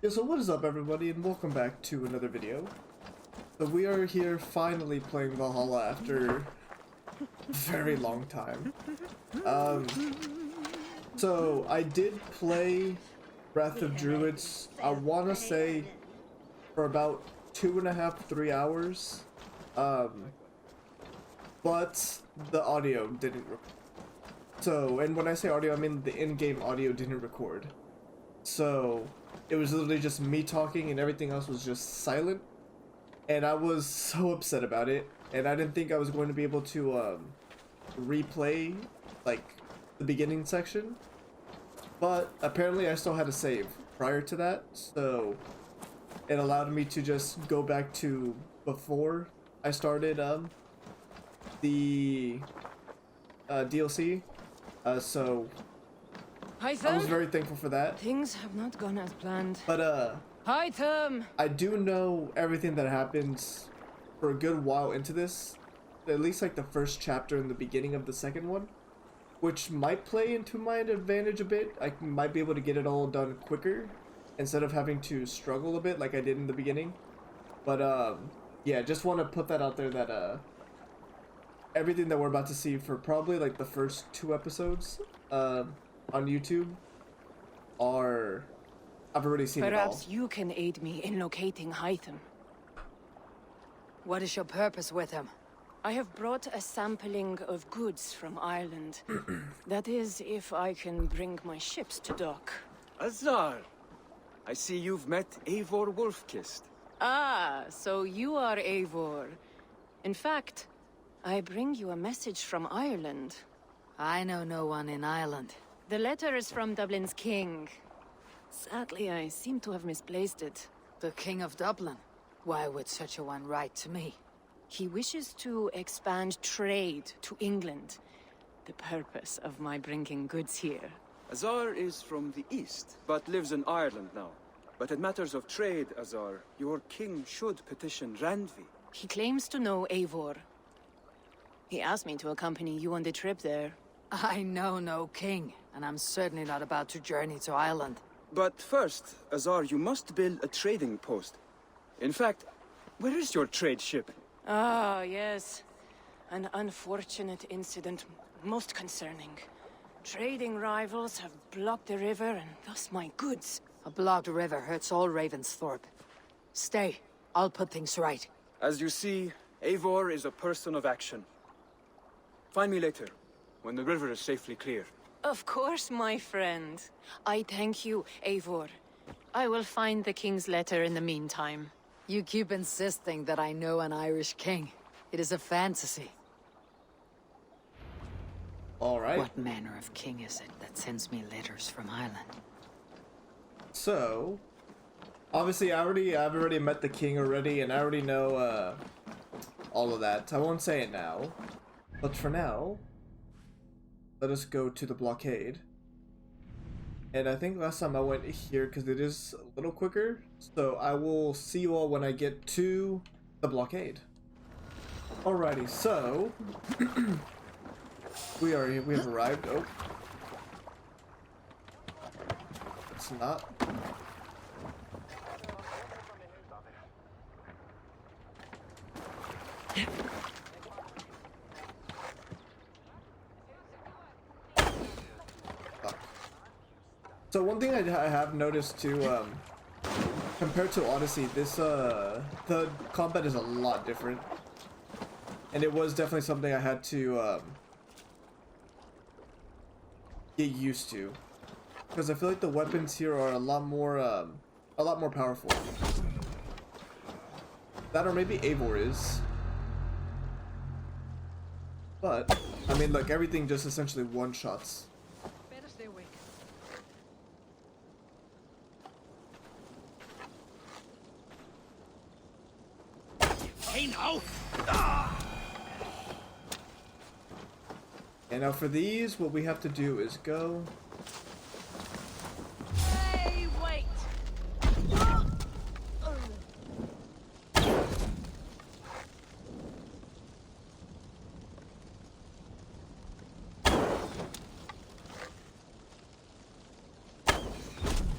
Yeah, so what is up everybody and welcome back to another video. So we are here finally playing Valhalla after a very long time. So I did play Breath of Druids, I want to say for about 2.5 to 3 hours. But the audio didn't record. So, and when I say audio, I mean the in-game audio didn't record. So it was literally just me talking and everything else was just silent. And I was so upset about it. And I didn't think I was going to be able to replay like the beginning section. But apparently I still had a save prior to that. So it allowed me to just go back to before I started the DLC. So I was very thankful for that. Things have not gone as planned. But Hi, Tom. I do know everything that happens for a good while into this. At least like the first chapter and the beginning of the second one, which might play into my advantage a bit. I might be able to get it all done quicker instead of having to struggle a bit like I did in the beginning. But yeah, just want to put that out there that everything that we're about to see for probably like the first 2 episodes on YouTube are I've already seen it all. Perhaps you can aid me in locating Hytham. What is your purpose with him? I have brought a sampling of goods from Ireland. That is, if I can bring my ships to dock. Azar! I see you've met Eivor Wolfkist. Ah, so you are Eivor. In fact, I bring you a message from Ireland. I know no one in Ireland. The letter is from Dublin's king. Sadly, I seem to have misplaced it. The King of Dublin? Why would such a one write to me? He wishes to expand trade to England. The purpose of my bringing goods here. Azar is from the east, but lives in Ireland now. But in matters of trade, Azar, your king should petition Randvi. He claims to know Eivor. He asked me to accompany you on the trip there. I know no king, and I'm certainly not about to journey to Ireland. But first, Azar, you must build a trading post. In fact, where is your trade ship? Ah, yes. An unfortunate incident, most concerning. Trading rivals have blocked the river and thus my goods. A blocked river hurts all Ravensthorpe. Stay, I'll put things right. As you see, Eivor is a person of action. Find me later, when the river is safely clear. Of course, my friend. I thank you, Eivor. I will find the king's letter in the meantime. You keep insisting that I know an Irish king. It is a fantasy. Alright. What manner of king is it that sends me letters from Ireland? So obviously I've already met the king already and I already know all of that. I won't say it now. But for now, let us go to the blockade. And I think last time I went here because it is a little quicker. So I will see you all when I get to the blockade. Alrighty, so we have arrived. Oh. It's not. So one thing I have noticed too, compared to Odyssey, this the combat is a lot different, and it was definitely something I had to get used to, because I feel like the weapons here are a lot more powerful. That or maybe Eivor is, but I mean, like everything just essentially one-shots. Better stay awake. Hey now! And now for these, what we have to do is go. Hey, wait!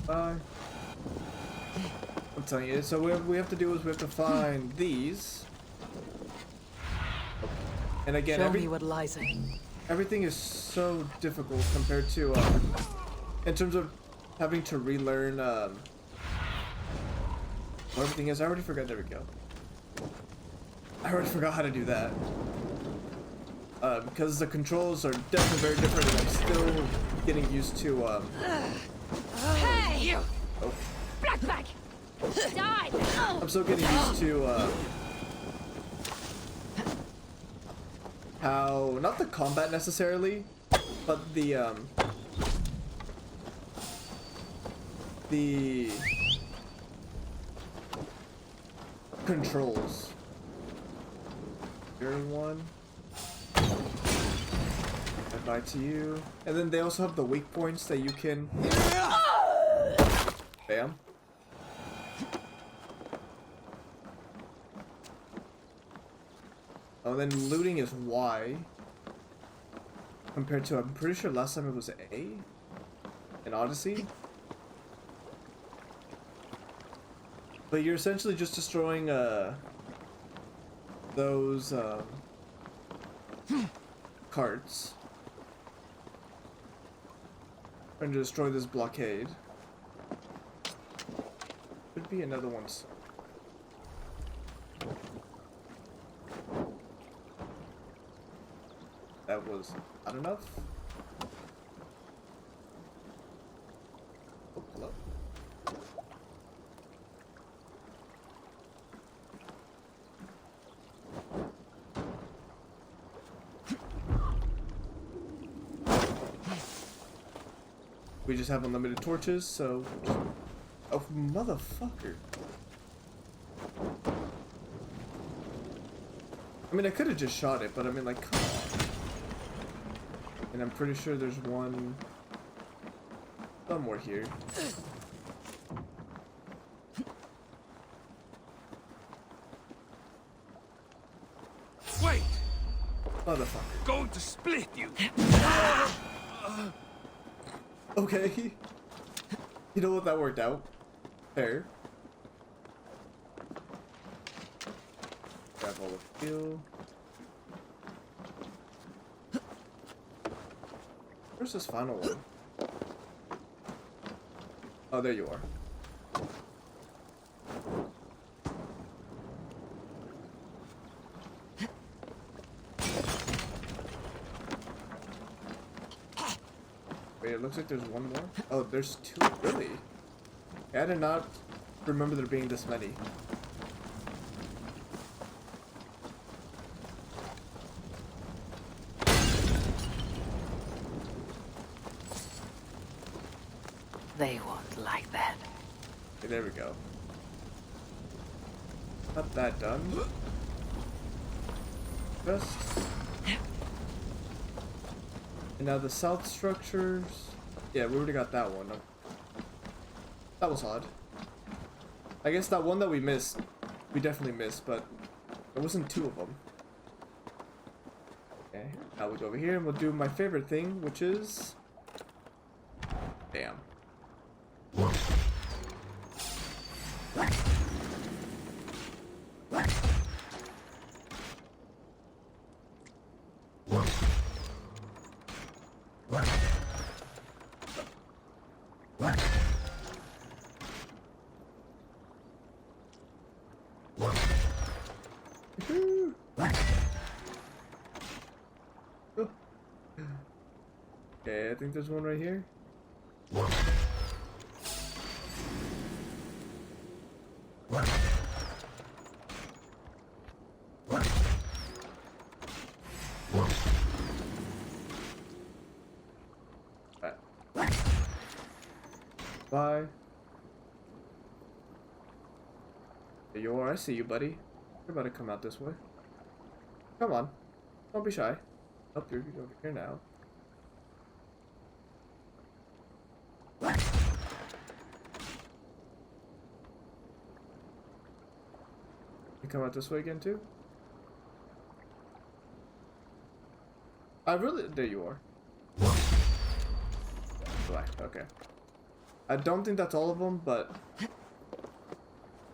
Bye. telling you. So what we have to do is we have to find these. And again, Show me what lies in. everything is so difficult compared to, in terms of having to relearn, what everything is. I already forgot. There we go. I already forgot how to do that. Because the controls are definitely very different, and I'm still getting used to, Hey! You! Oh. Blackback! Die! I'm still getting used to, how, not the combat necessarily, but the controls. Here one. Goodbye to you. And then they also have the weak points that you can... Bam. Oh, then looting is Y. Compared to, I'm pretty sure last time it was A? In Odyssey? But you're essentially just destroying, those, carts. Trying to destroy this blockade. Could be another one. That was not enough. Oh, hello. We just have unlimited torches, so... Oh, motherfucker. I mean, I could have just shot it, but I mean, like, come on. And I'm pretty sure there's one... somewhere here. Wait! Motherfucker. Going to split you! Okay. You know what? That worked out. Fair. Grab all the fuel. Where's this final one? Oh, there you are. Wait, it looks like there's one more. Oh, there's two. Really? I did not remember there being this many. They won't like that. Okay, there we go. Got that done. Just. And now the south structures. Yeah, we already got that one. That was odd. I guess that one that we missed, we definitely missed, but there wasn't two of them. Okay, now we'll go over here and we'll do my favorite thing, which is... Damn. Okay, I think there's one right here. Bye. There you are. I see you, buddy. You're about to come out this way. Come on. Don't be shy. Oh, you're over here now. You come out this way again, too? I really... There you are. Black. Okay. I don't think that's all of them, but...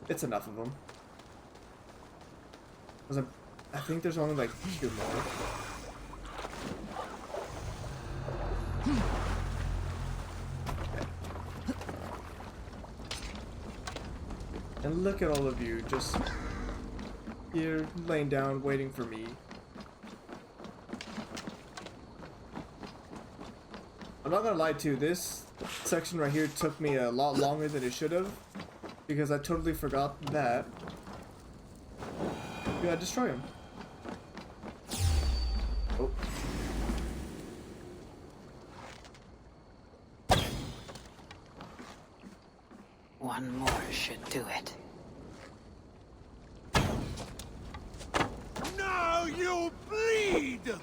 it's enough of them. 'Cause I think there's only like 2 more. And look at all of you just here laying down waiting for me. I'm not gonna lie too, this section right here took me a lot longer than it should have because I totally forgot that you gotta destroy him. Oh. One more should do it. Now you bleed!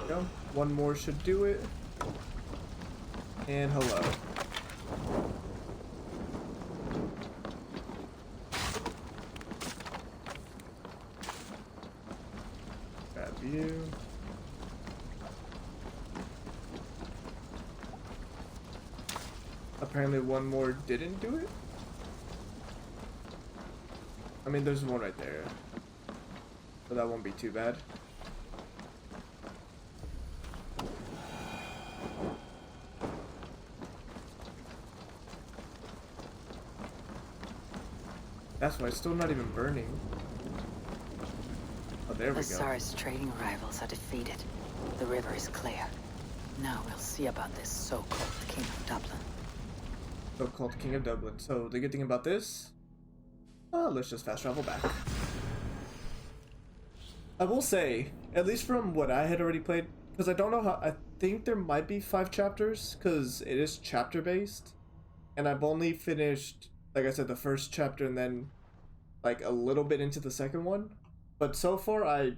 Go. One more should do it. And hello. Grab you. Apparently one more didn't do it. I mean, there's one right there. So that won't be too bad. That's why it's still not even burning. Oh, there we go. Azar's trading rivals are defeated. The river is clear. Now we'll see about this so-called King of Dublin. So-called King of Dublin. So the good thing about this, let's just fast travel back. I will say, at least from what I had already played, because I don't know how, I think there might be 5 chapters, because it is chapter based, and I've only finished, like I said, the first chapter and then like a little bit into the second one. But so far I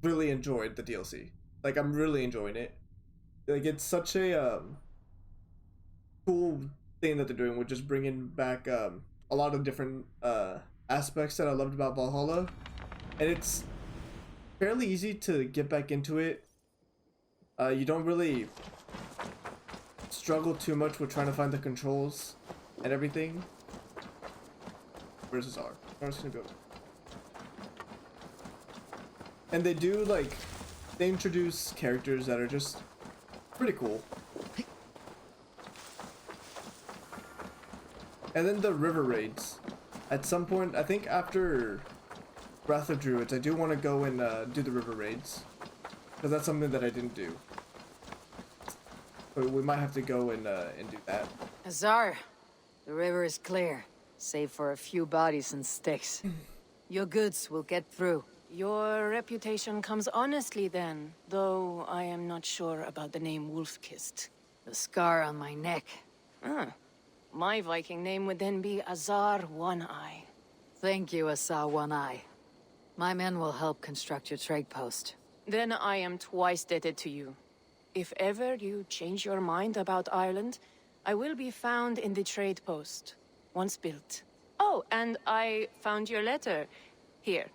really enjoyed the DLC. Like, I'm really enjoying it. Like, it's such a cool thing that they're doing with just bringing back a lot of different aspects that I loved about Valhalla, and it's fairly easy to get back into it. You don't really struggle too much with trying to find the controls and everything. Where's Azar? I'm just gonna go. And they do, like, they introduce characters that are just pretty cool. And then the river raids. At some point, I think after Wrath of Druids, I do want to go and do the river raids. Because that's something that I didn't do. So we might have to go and do that. Azar, the river is clear, save for a few bodies and sticks. Your goods will get through. Your reputation comes honestly then, though I am not sure about the name Wolf-Kissed. The scar on my neck. Ah, my Viking name would then be Azar One-Eye. Thank you, Azar One-Eye. My men will help construct your trade post. Then I am twice indebted to you. If ever you change your mind about Ireland, I will be found in the trade post, once built. Oh, and I found your letter. Here.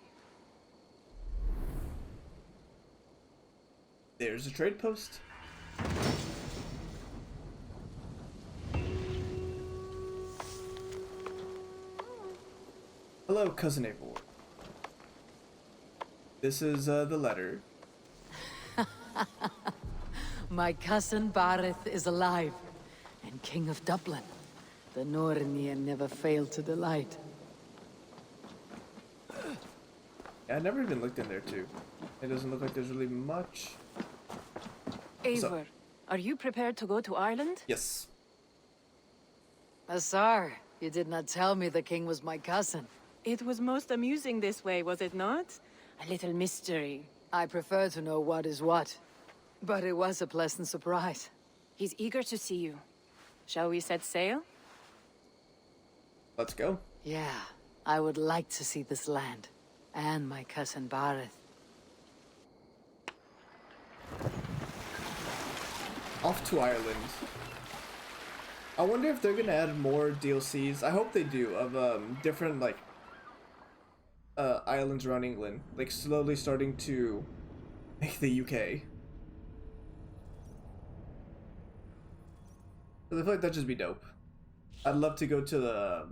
There's a trade post. Hello, Cousin Eivor. This is the letter. My cousin Barith is alive, and King of Dublin. The Nornir never failed to delight. Yeah, I never even looked in there too. It doesn't look like there's really much. Eivor, are you prepared to go to Ireland? Yes. Azar, you did not tell me the king was my cousin. It was most amusing this way, was it not? A little mystery. I prefer to know what is what. But it was a pleasant surprise. He's eager to see you. Shall we set sail? Let's go. Yeah, I would like to see this land. And my cousin Barith. Off to Ireland. I wonder if they're gonna add more DLCs. I hope they do, of different, like, islands around England. Like, slowly starting to make the UK. 'Cause I feel like that'd just be dope. I'd love to go to the,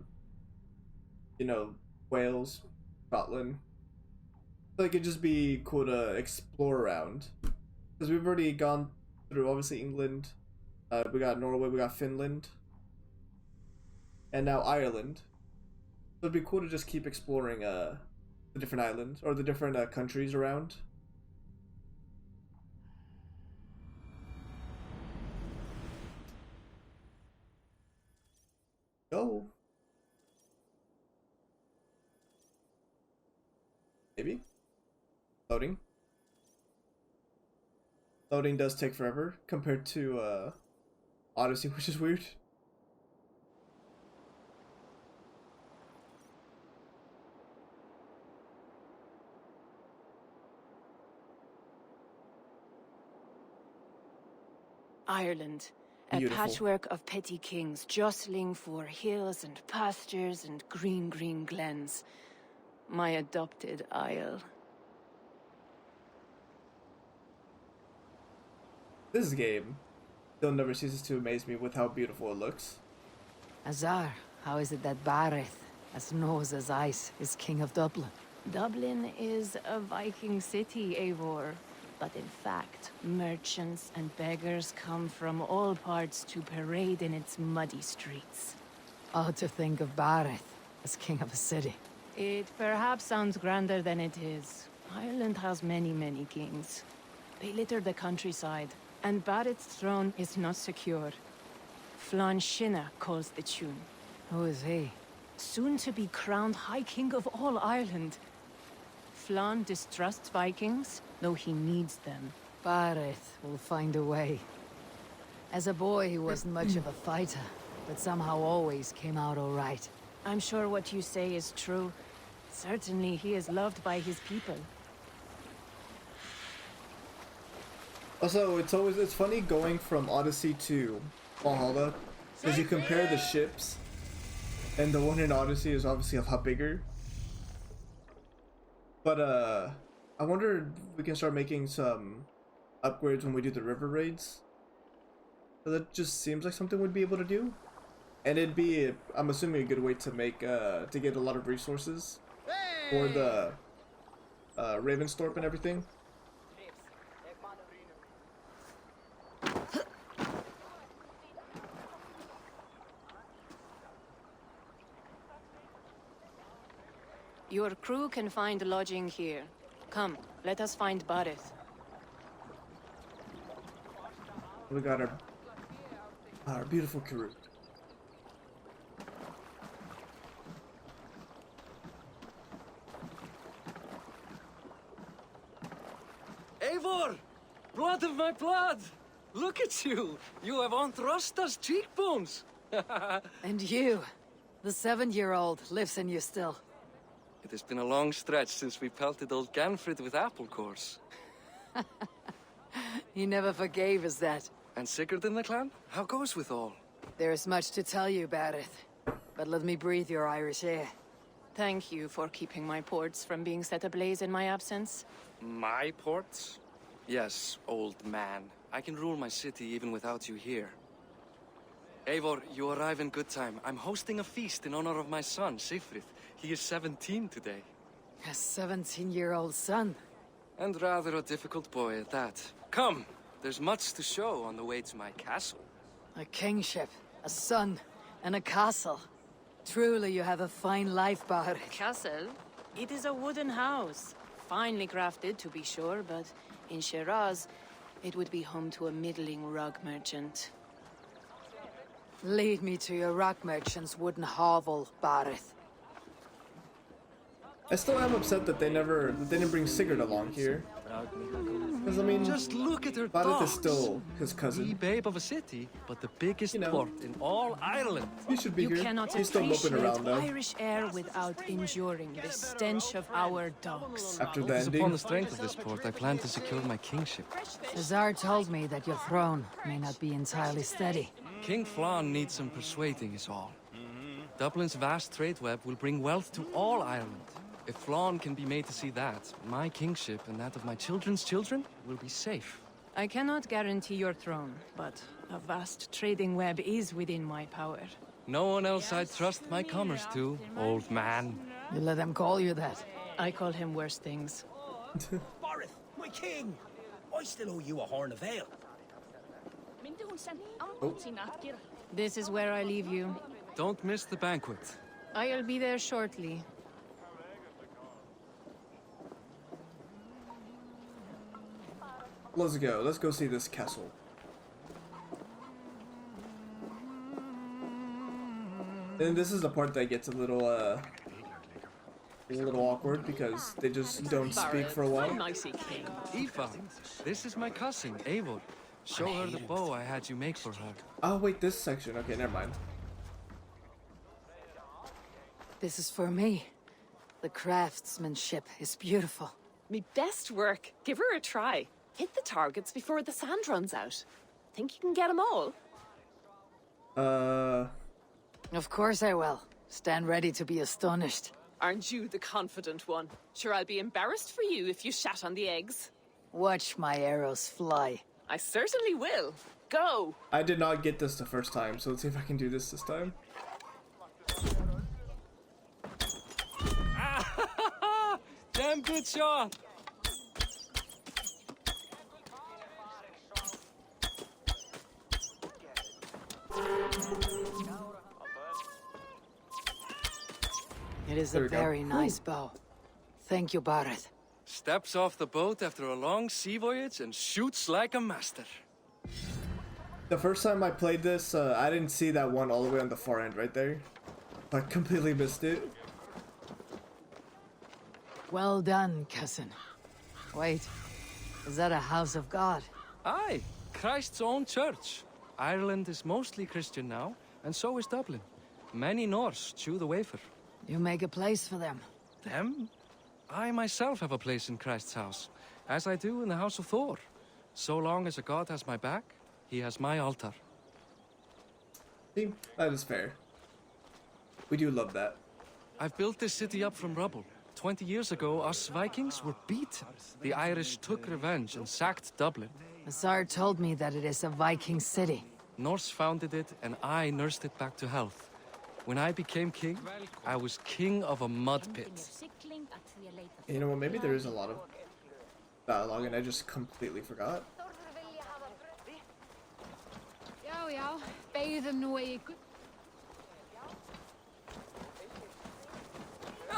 you know, Wales, Scotland. I feel like it'd just be cool to explore around. Because we've already gone through, obviously, England. We got Norway, we got Finland. And now Ireland. So it'd be cool to just keep exploring the different islands, or the different countries around. Go. Maybe. Loading. Loading does take forever compared to Odyssey, which is weird. Ireland, a Beautiful. patchwork of petty kings jostling for hills and pastures and green glens. My adopted isle. This game still never ceases to amaze me with how beautiful it looks. Azar, how is it that Bareth, as nose as ice, is king of Dublin? Dublin is a Viking city, Eivor. But in fact, merchants and beggars come from all parts to parade in its muddy streets. Oh, to think of Bareth as king of a city. It perhaps sounds grander than it is. Ireland has many kings. They litter the countryside, and Barrett's throne is not secure. Flann Sinna calls the tune. Who is he? Soon to be crowned High King of all Ireland. Flann distrusts Vikings, though he needs them. Bareth will find a way. As a boy, he wasn't much of a fighter, but somehow always came out all right. I'm sure what you say is true. Certainly he is loved by his people. Also, it's funny going from Odyssey to Valhalla, because you compare the ships, and the one in Odyssey is obviously a lot bigger. But I wonder if we can start making some upgrades when we do the river raids. So that just seems like something we'd be able to do, and it'd be, I'm assuming, a good way to make to get a lot of resources for the Ravensthorpe and everything. Your crew can find lodging here. Come, let us find Bareth. We got our beautiful crew. Eivor! Blood of my blood! Look at you! You have Aunt Rosta's cheekbones! And you, the 7-year-old, lives in you still. It has been a long stretch since we pelted old Ganfrid with apple cores. He never forgave us that. And Sigurd in the clan? How goes with all? There is much to tell you, Bareth, but let me breathe your Irish air. Thank you for keeping my ports from being set ablaze in my absence. My ports? Yes, old man. I can rule my city even without you here. Eivor, you arrive in good time. I'm hosting a feast in honor of my son, Sigfrid. He is 17 today. A 17-year-old son. And rather a difficult boy at that. Come! There's much to show on the way to my castle. A kingship, a son, and a castle. Truly you have a fine life, Bareth. Castle? It is a wooden house. Finely crafted, to be sure, but in Shiraz, it would be home to a middling rug merchant. Lead me to your rock merchant's wooden hovel, Bareth. I still am upset that they didn't bring Sigurd along here. Because I mean, Just look at her Bareth dogs. is still his Wee cousin. babe of a city, but the biggest You know. port in all Ireland. He should be You here. cannot He's still moping appreciate around though. Irish air without enduring the stench of our dogs. After the It is upon ending, the strength of this port I plan to secure my kingship. Cesar told me that your throne may not be entirely steady. King Flann needs some persuading is all. Dublin's vast trade web will bring wealth to all Ireland. If Flann can be made to see that, my kingship and that of my children's children will be safe. I cannot guarantee your throne, but A vast trading web is within my power. No one else I'd trust my commerce to, old man. You let them call you that. I call him worse things. Barith, my king! I still owe you a horn of ale. This is where I leave you. Don't miss the banquet. I'll be there shortly. Let's go. Let's go see this castle. And this is the part that gets a little awkward because they just don't speak for a while. Aoife, this is my cousin, Eivor. Show her the bow I had you make for her. Oh wait, this section. Okay, never mind. This is for me. The craftsmanship is beautiful. Me best work. Give her a try. Hit the targets before the sand runs out. Think you can get them all? Of course I will. Stand ready to be astonished. Aren't you the confident one? Sure, I'll be embarrassed for you if you shat on the eggs. Watch my arrows fly. I certainly will. Go! I did not get this the first time, so let's see if I can do this time. Damn good shot! It is There a we go. very nice bow. Thank you, Barith. Steps off the boat after a long sea voyage and shoots like a master. The first time I played this, I didn't see that one all the way on the far end right there. I completely missed it. Well done, cousin. Wait, is that a house of God? Aye, Christ's own church. Ireland is mostly Christian now, and so is Dublin. Many Norse chew the wafer. You make a place for them. Them? I myself have a place in Christ's house, as I do in the house of Thor. So long as a god has my back, he has my altar. See, that is fair. We do love that. I've built this city up from rubble. 20 years ago, us Vikings were beaten. The Irish took revenge and sacked Dublin. Azar told me that it is a Viking city. Norse founded it, and I nursed it back to health. When I became king, I was king of a mud pit. You know what, maybe there is a lot of dialogue and I just completely forgot.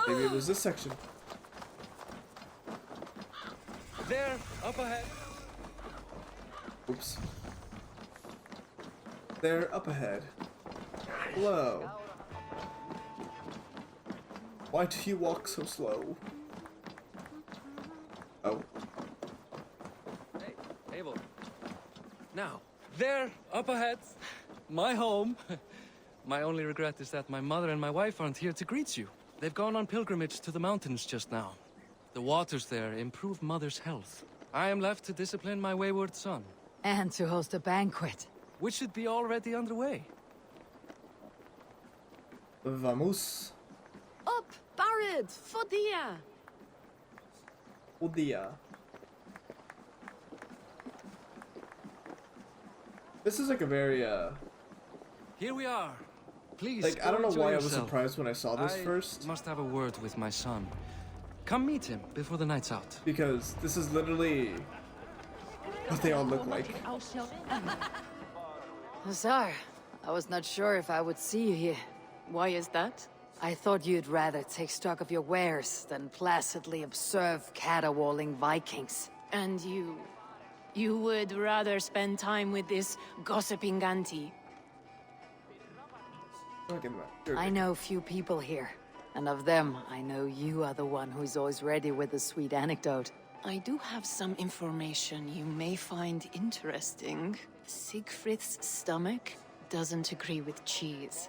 Maybe it was this section. There, up ahead. Oops. There, up ahead. Hello. Why do you walk so slow? Oh. Hey, Eivor. Now, there, up ahead. My home. My only regret is that my mother and my wife aren't here to greet you. They've gone on pilgrimage to the mountains just now. The waters there improve Mother's health. I am left to discipline my wayward son, And to host a banquet. which should be already underway. Vamos. Up, Barith! Fodia! Odia. This is like a very, Here we are. Please, like, I go don't know enjoy why I was yourself. surprised when I saw this I first. must have a word with my son. Come meet him before the night's out. Because this is literally what they all look like. Azar, I was not sure if I would see you here. Why is that? I thought you'd rather take stock of your wares than placidly observe caterwauling Vikings. And you... You would rather spend time with this gossiping auntie? Don't give me that. You're I good. know few people here, and of them, I know you are the one who's always ready with a sweet anecdote. I do have some information you may find interesting. Siegfried's stomach doesn't agree with cheese.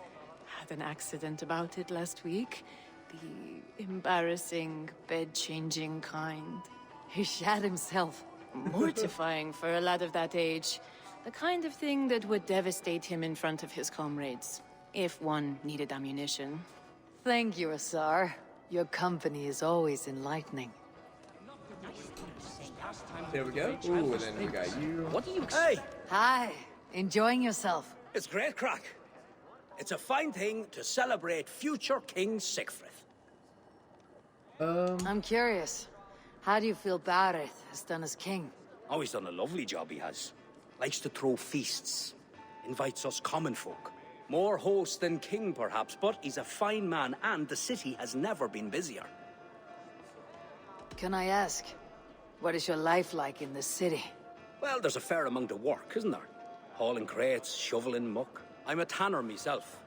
Had an accident about it last week. The embarrassing, bed-changing kind. He shat himself. Mortifying for a lad of that age. The kind of thing that would devastate him in front of his comrades, if one needed ammunition. Thank you, Azar. Your company is always enlightening. There we go. Ooh, and then we got you. What do you... Hey! Hi. Enjoying yourself? It's great crack. It's a fine thing to celebrate future King Sigfrid. I'm curious. How do you feel Bareth has done as king? Oh, he's done a lovely job, he has. Likes to throw feasts. Invites us common folk. More host than king, perhaps, but he's a fine man, and the city has never been busier. Can I ask, what is your life like in the city? Well, there's a fair amount of work, isn't there? Hauling crates, shoveling muck. I'm a tanner myself.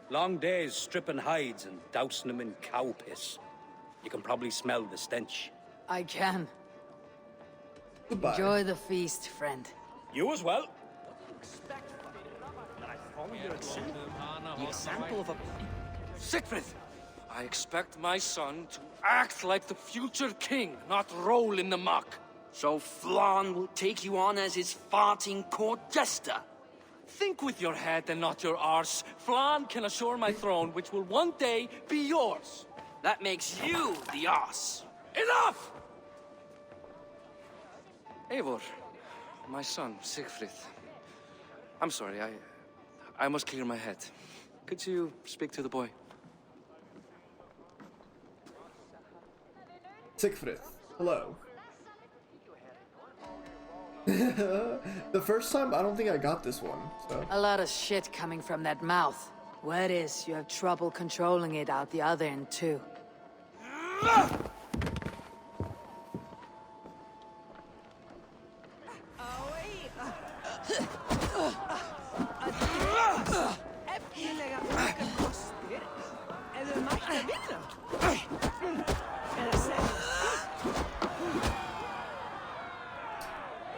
Long days stripping hides and dousing them in cow piss. You can probably smell the stench. I can. Goodbye. Enjoy the feast, friend. You as well. The example of a... Siegfried! I expect my son to act like the future king, not roll in the muck. So Flan will take you on as his farting court jester? Think with your head and not your arse. Flan can assure my throne, which will one day be yours. That makes you the ass. Enough! Eivor, my son, Siegfried. I'm sorry, I must clear my head. Could you speak to the boy? Siegfried, hello. The first time, I don't think I got this one, so. A lot of shit coming from that mouth. Word is, you have trouble controlling it out the other end, too.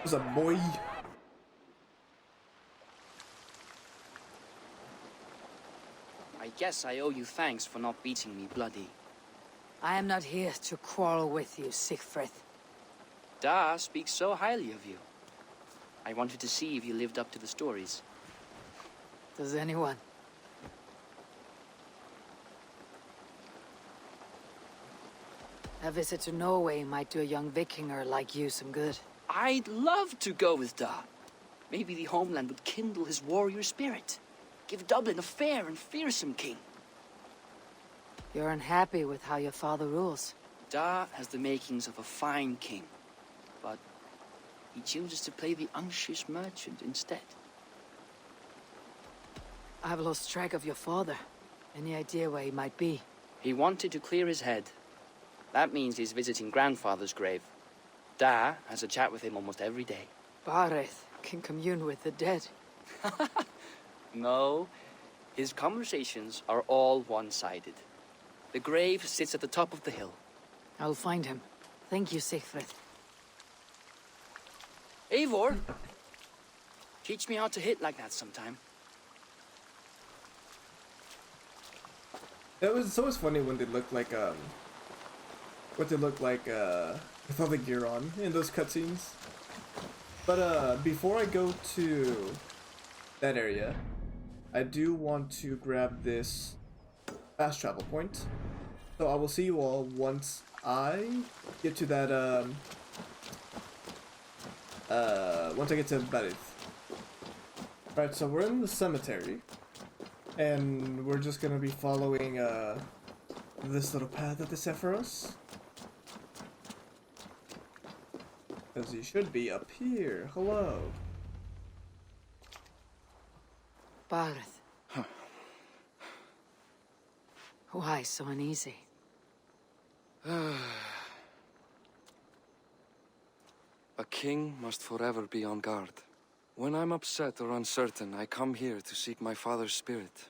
There's a boy. I guess I owe you thanks for not beating me bloody. I am not here to quarrel with you, Siegfried. Da speaks so highly of you. I wanted to see if you lived up to the stories. Does anyone? A visit to Norway might do a young Vikinger like you some good. I'd love to go with Da. Maybe the homeland would kindle his warrior spirit. Give Dublin a fair and fearsome king. You're unhappy with how your father rules. Da has the makings of a fine king, but he chooses to play the unctuous merchant instead. I've lost track of your father. Any idea where he might be? He wanted to clear his head. That means he's visiting grandfather's grave. Da has a chat with him almost every day. Bareth can commune with the dead. No, his conversations are all one-sided. The grave sits at the top of the hill. I'll find him. Thank you, Siegfried. Eivor, teach me how to hit like that sometime. It's always funny when they look like what they look like with all the gear on in those cutscenes. But before I go to that area, I do want to grab this fast travel point. So I will see you all once I get to that once I get to Barith. Right, so we're in the cemetery, and we're just gonna be following this little path that they set for us. Because he should be up here. Hello. Bareth. Why so uneasy? A king must forever be on guard. When I'm upset or uncertain, I come here to seek my father's spirit.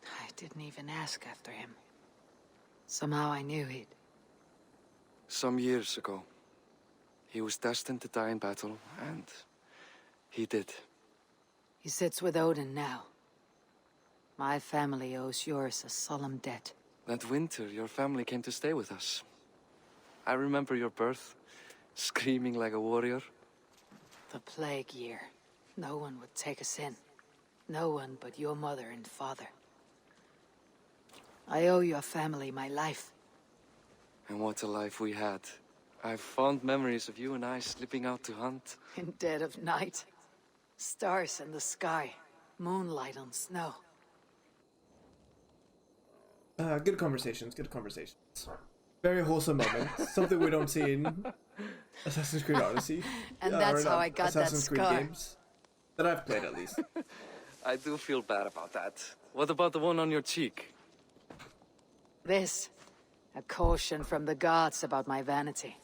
I didn't even ask after him. Somehow I knew he'd... Some years ago, he was destined to die in battle, and he did. He sits with Odin now. My family owes yours a solemn debt. That winter, your family came to stay with us. I remember your birth, screaming like a warrior. The plague year. No one would take us in. No one but your mother and father. I owe your family my life. And what a life we had. I have fond memories of you and I slipping out to hunt. In dead of night. Stars in the sky, moonlight on snow. Good conversations, good conversations. Very wholesome moment. Something we don't see in Assassin's Creed Odyssey. And that's or how not, I got that Assassin's Creed scar. games. That I've played, at least. I do feel bad about that. What about the one on your cheek? This, a caution from the gods about my vanity.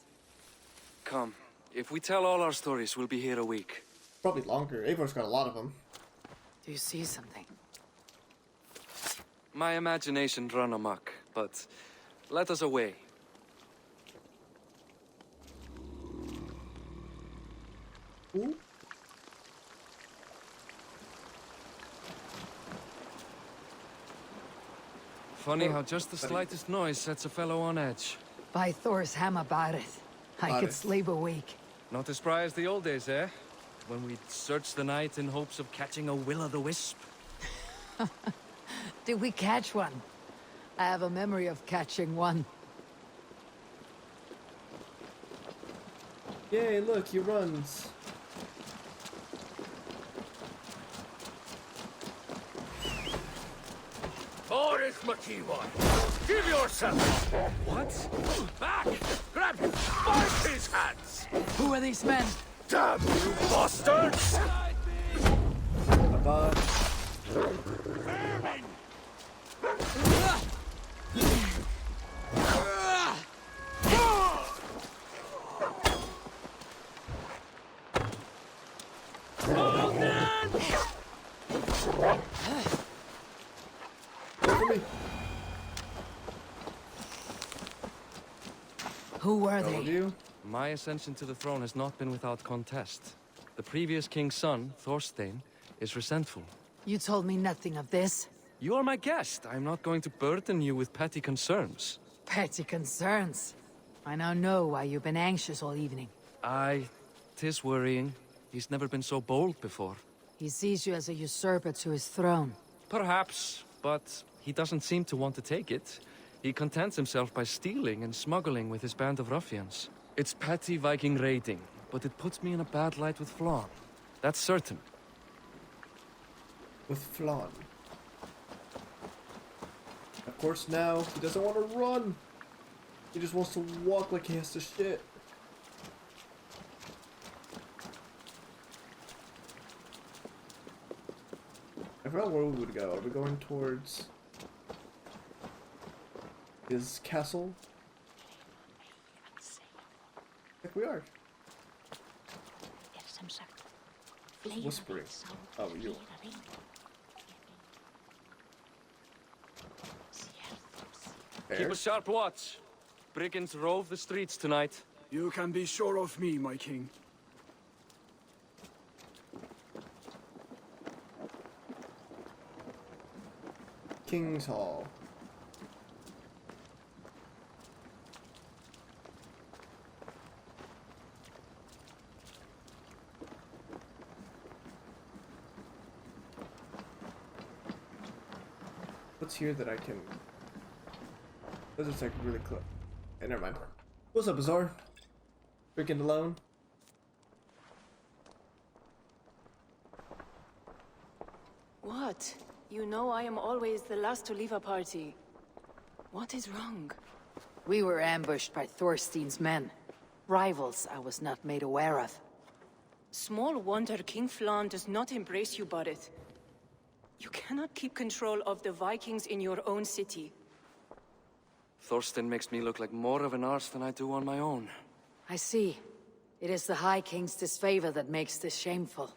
Come, if we tell all our stories, we'll be here a week. Probably longer. Eivor's got a lot of them. Do you see something? My imagination run amok, but let us away. Ooh. Funny how just the slightest noise sets a fellow on edge. By Thor's hammer, Barith. I could Barith. sleep a week. Not as spry as the old days, eh? When we'd search the night in hopes of catching a will-o'-the-wisp. Did we catch one? I have a memory of catching one. Yay, look, he runs. Boris Makiwa, give yourself up! What? Back! Grab him! Bind his hands! Who are these men? Damn you bastards! Bye-bye. Look at me. Who were Told they? you. My ascension to the throne has not been without contest. The previous king's son, Thorstein, is resentful. You told me nothing of this. You are my guest. I'm not going to burden you with petty concerns. Petty concerns. I now know why you've been anxious all evening. Aye, 'tis worrying. He's never been so bold before. He sees you as a usurper to his throne. Perhaps, but he doesn't seem to want to take it. He contents himself by stealing and smuggling with his band of ruffians. It's petty Viking raiding, but it puts me in a bad light with Flann. That's certain. With Flann. Of course now, he doesn't want to run. He just wants to walk like he has to shit. I forgot where we would go. Are we going towards his castle? I think we are. Whispering. Oh, you. Keep a sharp watch. Brigands rove the streets tonight. You can be sure of me, my king. King's Hall. What's here that I can... Those are like really close. Hey, never mind. What's up, Azor? Freaking alone? What? You know I am always the last to leave a party. What is wrong? We were ambushed by Thorstein's men. Rivals I was not made aware of. Small wonder King Flann does not embrace you, Barith. You cannot keep control of the Vikings in your own city. Thorstein makes me look like more of an arse than I do on my own. I see. It is the High King's disfavor that makes this shameful.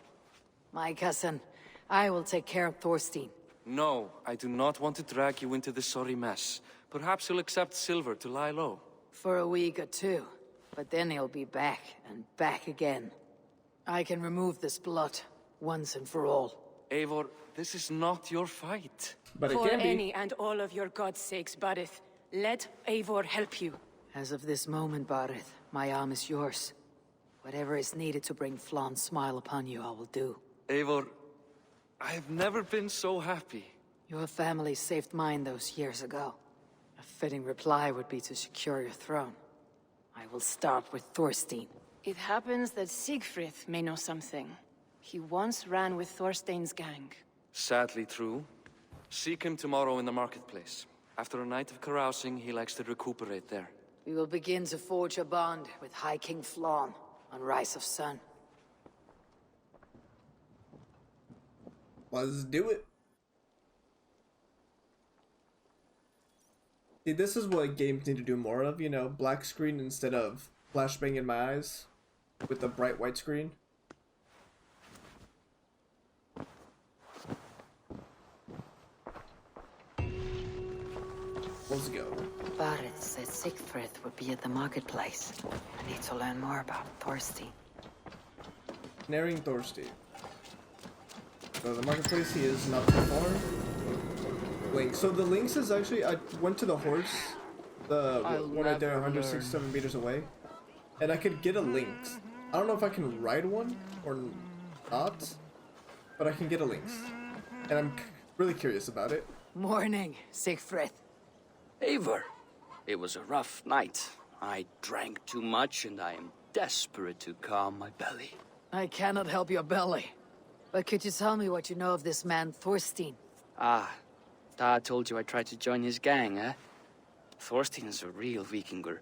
My cousin, I will take care of Thorstein. No, I do not want to drag you into this sorry mess. Perhaps he'll accept silver to lie low. For a week or two. But then he'll be back, and back again. I can remove this blot, once and for all. Eivor, this is not your fight. But it For can be. any and all of your gods' sakes, Barith, let Eivor help you. As of this moment, Barith, my arm is yours. Whatever is needed to bring Flann's smile upon you, I will do. Eivor, I have never been so happy. Your family saved mine those years ago. A fitting reply would be to secure your throne. I will start with Thorstein. It happens that Siegfried may know something. He once ran with Thorstein's gang. Sadly true. Seek him tomorrow in the marketplace. After a night of carousing, he likes to recuperate there. We will begin to forge a bond with High King Flawn on Rise of Sun. Let's do it. See, this is what games need to do more of, you know, black screen instead of flashbang in my eyes with a bright white screen. Let's go. Barith said Sigfrid would be at the marketplace. I need to learn more about Thorstein. Naring Thorstein. So the marketplace, he is not too far. Link. So the links is actually, I went to the horse, the one right there 167 meters away, and I could get a lynx. I don't know if I can ride one or not, but I can get a lynx. And I'm really curious about it. Morning, Sigfrid. Eivor, it was a rough night. I drank too much and I am desperate to calm my belly. I cannot help your belly. But could you tell me what you know of this man, Thorstein? Ah, Dad told you I tried to join his gang, eh? Thorstein is a real Vikinger.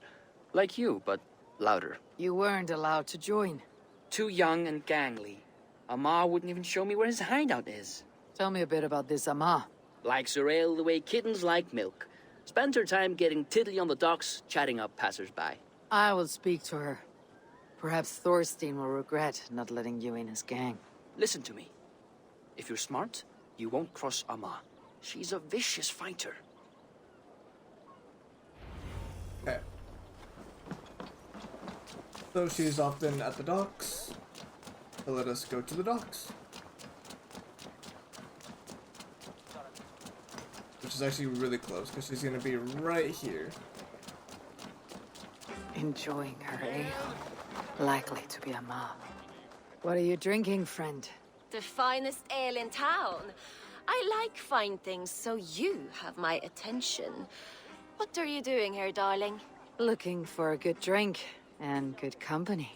Like you, but louder. You weren't allowed to join. Too young and gangly. Amma wouldn't even show me where his hideout is. Tell me a bit about this Amma. Likes her ale the way kittens like milk. Spends her time getting tiddly on the docks, chatting up passers-by. I will speak to her. Perhaps Thorstein will regret not letting you in his gang. Listen to me. If you're smart, you won't cross Amma. She's a vicious fighter. Okay. So she's often at the docks. So let us go to the docks. Which is actually really close, because she's gonna be right here. Enjoying her ale. Likely to be Amma. What are you drinking, friend? The finest ale in town. I like fine things, so you have my attention. What are you doing here, darling? Looking for a good drink and good company.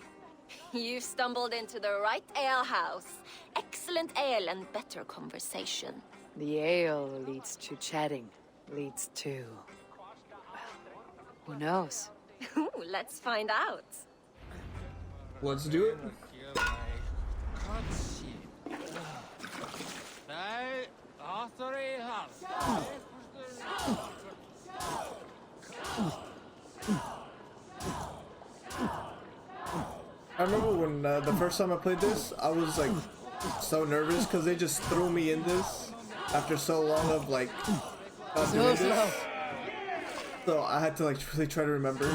You've stumbled into the right alehouse. Excellent ale and better conversation. The ale leads to chatting, leads to... well, who knows? Ooh, let's find out. Let's do it. I remember when the first time I played this, I was like so nervous because they just threw me in this after so long of like not doing this. So I had to like really try to remember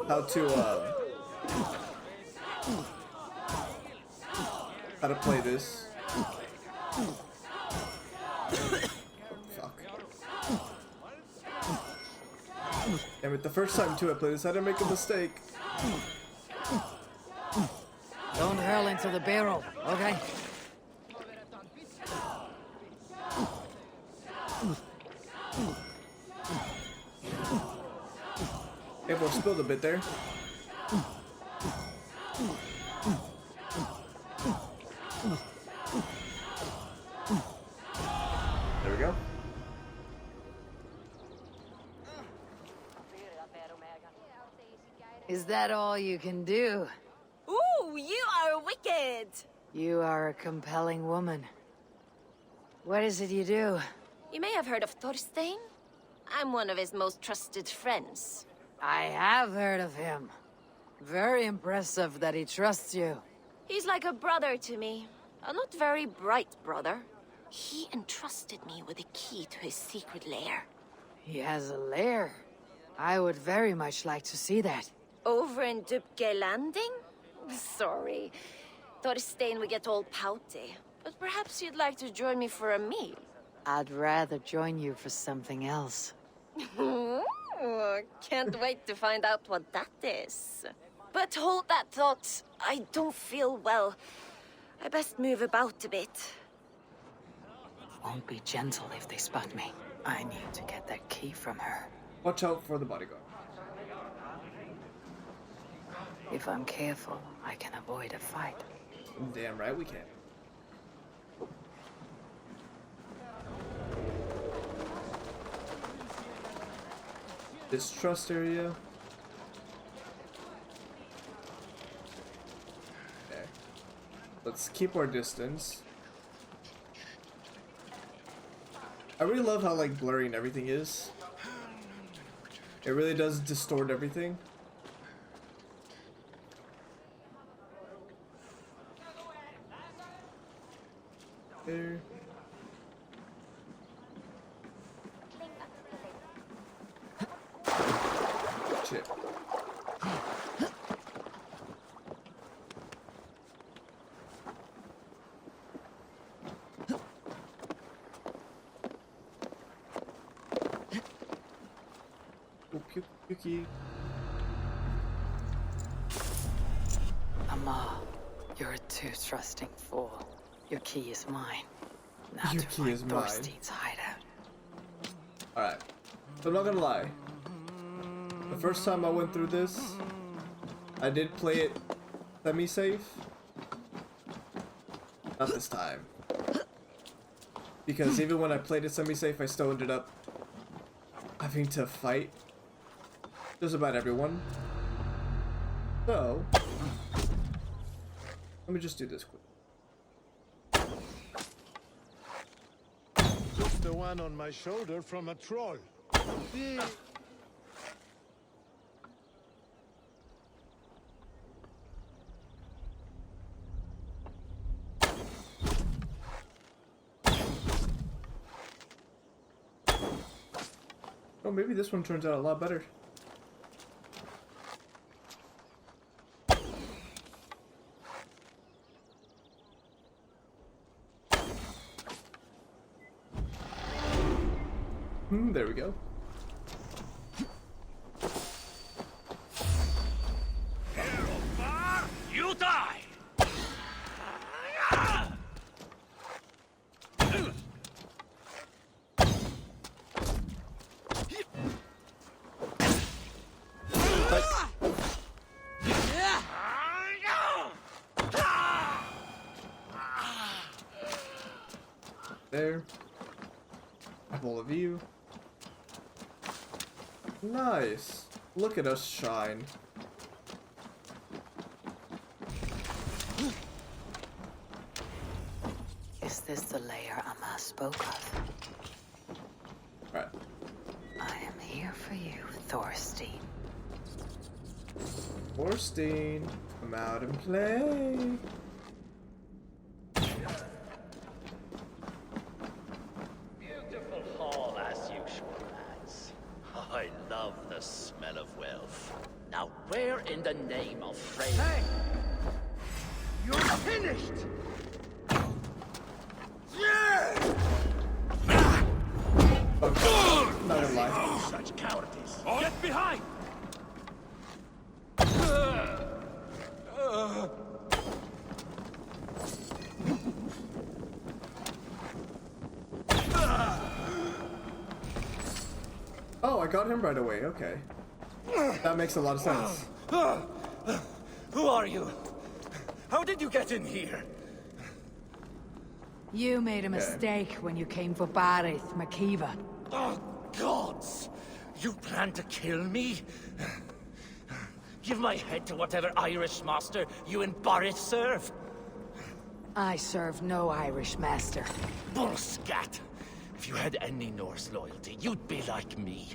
how to play this. Fuck. Damn it, the first time too I played this, I didn't make a mistake. Don't hurl into the barrel, okay? Everyone spilled a bit there. There we go. Is that all you can do? Ooh, you are wicked. You are a compelling woman. What is it you do? You may have heard of Thorstein. I'm one of his most trusted friends. I have heard of him. Very impressive that he trusts you. He's like a brother to me. A not very bright brother. He entrusted me with the key to his secret lair. He has a lair. I would very much like to see that. Over in Dubke Landing? Sorry. Thorstein would get all pouty. But perhaps you'd like to join me for a meal. I'd rather join you for something else. Ooh, can't wait to find out what that is. But hold that thought. I don't feel well. I best move about a bit. Won't be gentle if they spot me. I need to get that key from her. Watch out for the bodyguard. If I'm careful, I can avoid a fight. Damn right we can. Distrust area. Okay. Let's keep our distance. I really love how like blurry and everything is. It really does distort everything. There. Shit. Yuki. Ama, you're a too trusting fool. Your key is mine. Now Your to key find is mine. Thorstein's hideout. Alright. So I'm not gonna lie. The first time I went through this, I did play it semi-safe. Not this time. Because even when I played it semi-safe, I still ended up having to fight just about everyone. So, let me just do this quick. Took the one on my shoulder from a troll. Oh, maybe this one turns out a lot better. There we go. You die! There. All of you. Nice. Look at us shine. Is this the lair Ama spoke of? Alright. I am here for you, Thorstein. Thorstein, come out and play. Beautiful hall as usual, lads. I love the smell of wealth. Now, where in the name of Frey? Hey! You're finished! Not gonna lie. Such cowardice! Get behind! Oh, I got him right away. Okay. That makes a lot of sense. Who are you? How did you get in here? You made a mistake when you came for Barith, Makiva. Oh, gods! You plan to kill me? Give my head to whatever Irish master you and Barith serve. I serve no Irish master. Bullscat! If you had any Norse loyalty, you'd be like me,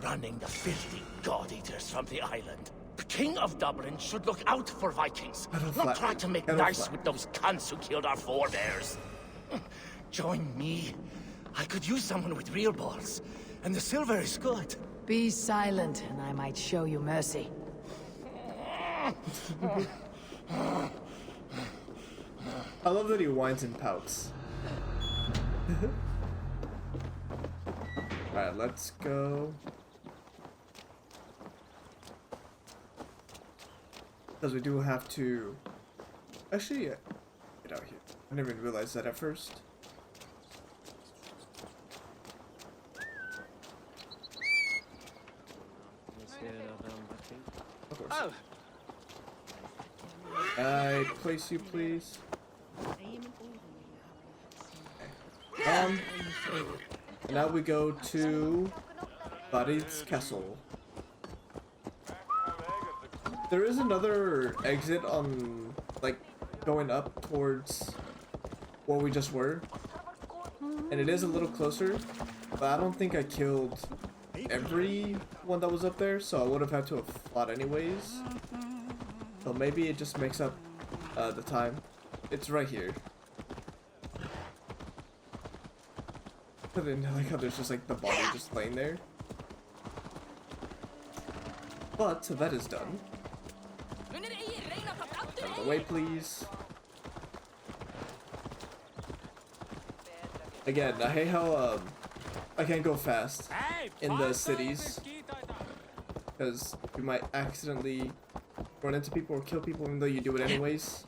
running the filthy god-eaters from the island. The King of Dublin should look out for Vikings, not try to make nice with those cunts who killed our forebears. Join me. I could use someone with real balls, and the silver is good. Be silent, and I might show you mercy. I love that he whines and pouts. Alright, let's go. Because we do have to... Actually, yeah. Get out here. I didn't even realize that at first. Of course. Oh. Place you, please. Now we go to Barit's castle. There is another exit on, like, going up towards where we just were. And it is a little closer, but I don't think I killed everyone that was up there, so I would have had to have fought anyways. So maybe it just makes up the time. It's right here. I didn't like how there's just like the body just laying there. But that is done. Out of the way, please. Again, I hate how I can't go fast in the cities because you might accidentally run into people or kill people even though you do it anyways.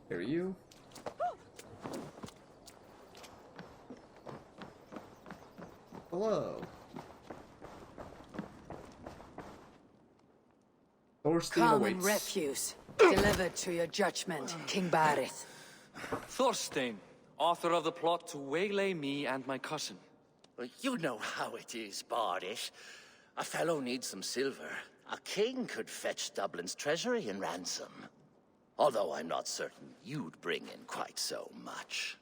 There are you. Hello. Common refuse, delivered to your judgment, King Barith. Thorstein, author of the plot to waylay me and my cousin. Well, you know how it is, Bardish. A fellow needs some silver. A king could fetch Dublin's treasury in ransom. Although I'm not certain you'd bring in quite so much.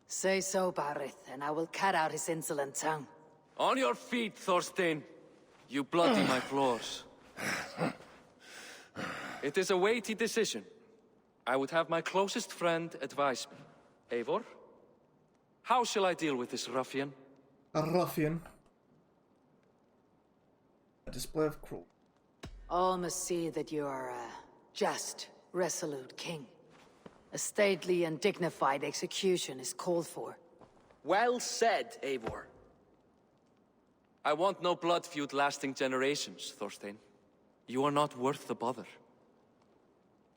Say so, Barith, and I will cut out his insolent tongue. On your feet, Thorstein. You bloody my floors. It is a weighty decision. I would have my closest friend advise me. Eivor? How shall I deal with this ruffian? A ruffian. A display of cruelty. All must see that you are a just, resolute king. A stately and dignified execution is called for. Well said, Eivor. I want no blood feud lasting generations, Thorstein. You are not worth the bother.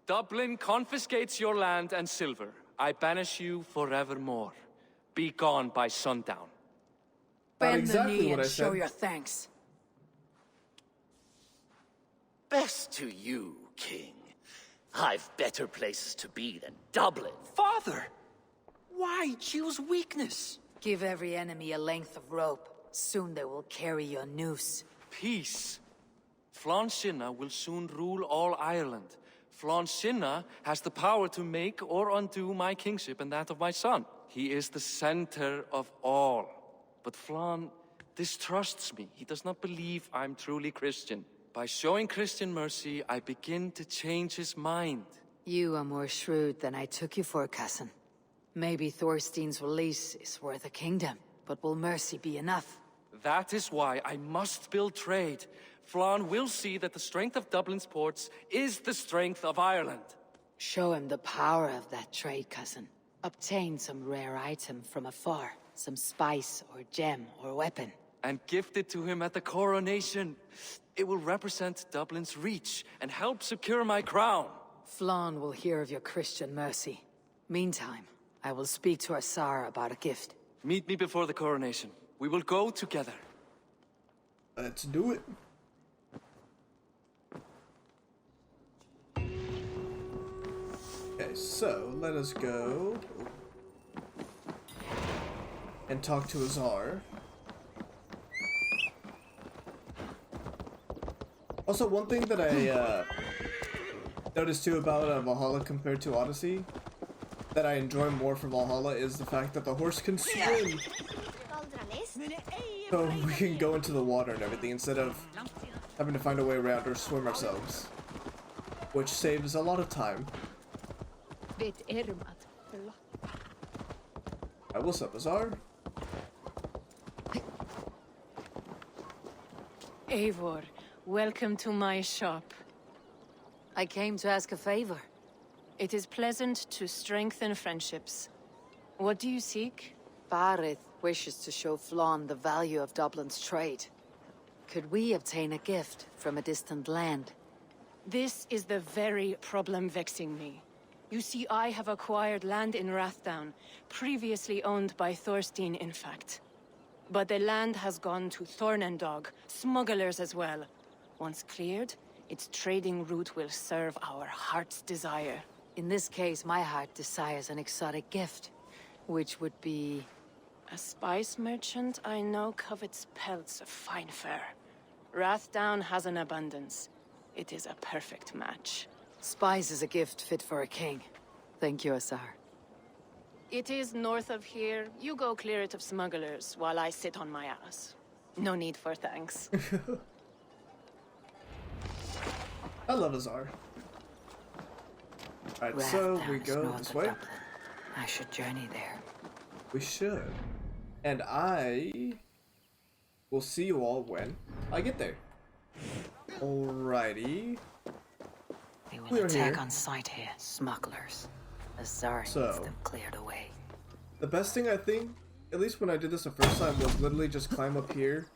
Dublin confiscates your land and silver. I banish you forevermore. Be gone by sundown. Bend the knee and show your thanks. Best to you, King. I've better places to be than Dublin. Father! Why choose weakness? Give every enemy a length of rope. Soon they will carry your noose. Peace. Flann Sinna will soon rule all Ireland. Flann Sinna has the power to make or undo my kingship and that of my son. He is the center of all. But Flann distrusts me. He does not believe I'm truly Christian. By showing Christian mercy, I begin to change his mind. You are more shrewd than I took you for, cousin. Maybe Thorstein's release is worth a kingdom, but will mercy be enough? That is why I must build trade. Flann will see that the strength of Dublin's ports is the strength of Ireland. Show him the power of that trade, cousin. Obtain some rare item from afar, some spice or gem or weapon. And gift it to him at the coronation. It will represent Dublin's reach and help secure my crown. Flann will hear of your Christian mercy. Meantime, I will speak to our Tsar about a gift. Meet me before the coronation. We will go together. Let's do it. Okay, so let us go and talk to Azar. Also, one thing that I noticed too about Valhalla compared to Odyssey, that I enjoy more from Valhalla, is the fact that the horse can swim. So we can go into the water and everything instead of having to find a way around or swim ourselves, which saves a lot of time. What's up, Azar? Eivor, welcome to my shop. I came to ask a favor. It is pleasant to strengthen friendships. What do you seek? Barith wishes to show Flann the value of Dublin's trade. Could we obtain a gift from a distant land? This is the very problem vexing me. You see, I have acquired land in Rathdown, previously owned by Thorstein, in fact. But the land has gone to Thornendog, smugglers as well. Once cleared, Its trading route will serve our heart's desire. In this case, my heart desires an exotic gift, which would be... A spice merchant I know covets pelts of fine fur. Rathdown has an abundance. It is a perfect match. Spice is a gift fit for a king. Thank you, Azar. It is north of here. You go clear it of smugglers while I sit on my ass. No need for thanks. I love Azar. Alright, so we go this way. Dublin. I should journey there. We should. And I will see you all when I get there. Alrighty. They will We're attack here. on sight here, smugglers. Azar needs them cleared away. The best thing I think, at least when I did this the first time, was literally just climb up here.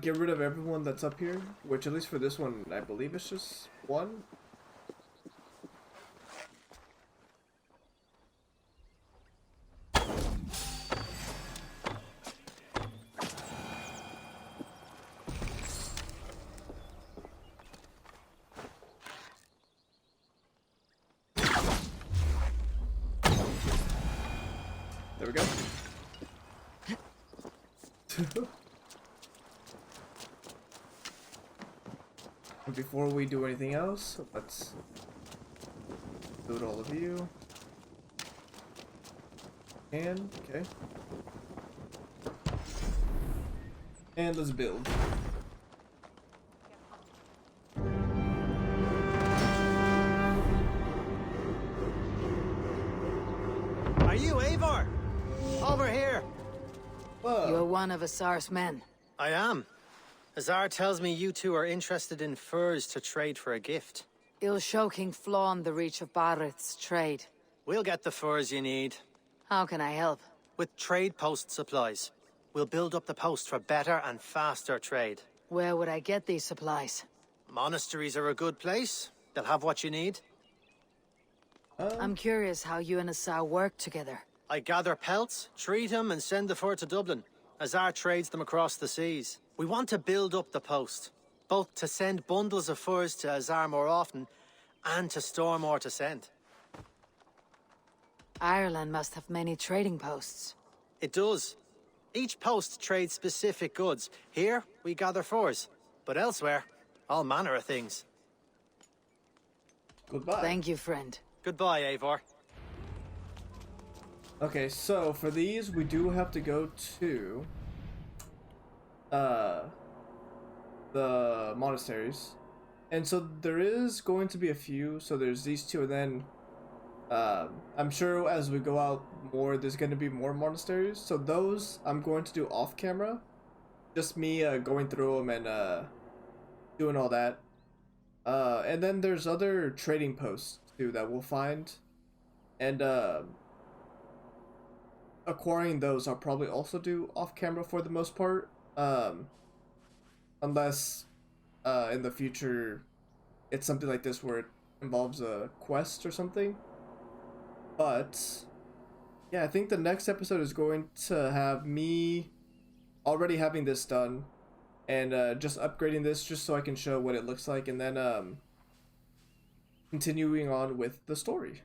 Get rid of everyone that's up here, which at least for this one, I believe it's just one. There we go. And before we do anything else, let's do it all of you. And, okay. And let's build. Are you Eivor? Over here. Whoa. You're one of Azar's men. I am. Azar tells me you two are interested in furs to trade for a gift. Ill-Shoking flaunt the reach of Barith's trade. We'll get the furs you need. How can I help? With trade post supplies. We'll build up the post for better and faster trade. Where would I get these supplies? Monasteries are a good place. They'll have what you need. I'm curious how you and Azar work together. I gather pelts, treat them, and send the fur to Dublin. Azar trades them across the seas. We want to build up the post, both to send bundles of furs to Azar more often, and to store more to send. Ireland must have many trading posts. It does. Each post trades specific goods. Here, we gather furs, but elsewhere, all manner of things. Goodbye. Thank you, friend. Goodbye, Eivor. Okay, so for these, we do have to go to the monasteries. And so there is going to be a few, so there's these two, and then I'm sure as we go out more, there's going to be more monasteries. So those I'm going to do off camera. Just me going through them and doing all that. And then there's other trading posts too that we'll find. And acquiring those I'll probably also do off camera for the most part. Unless in the future it's something like this where it involves a quest or something. But yeah, I think the next episode is going to have me already having this done and just upgrading this just so I can show what it looks like, and then continuing on with the story.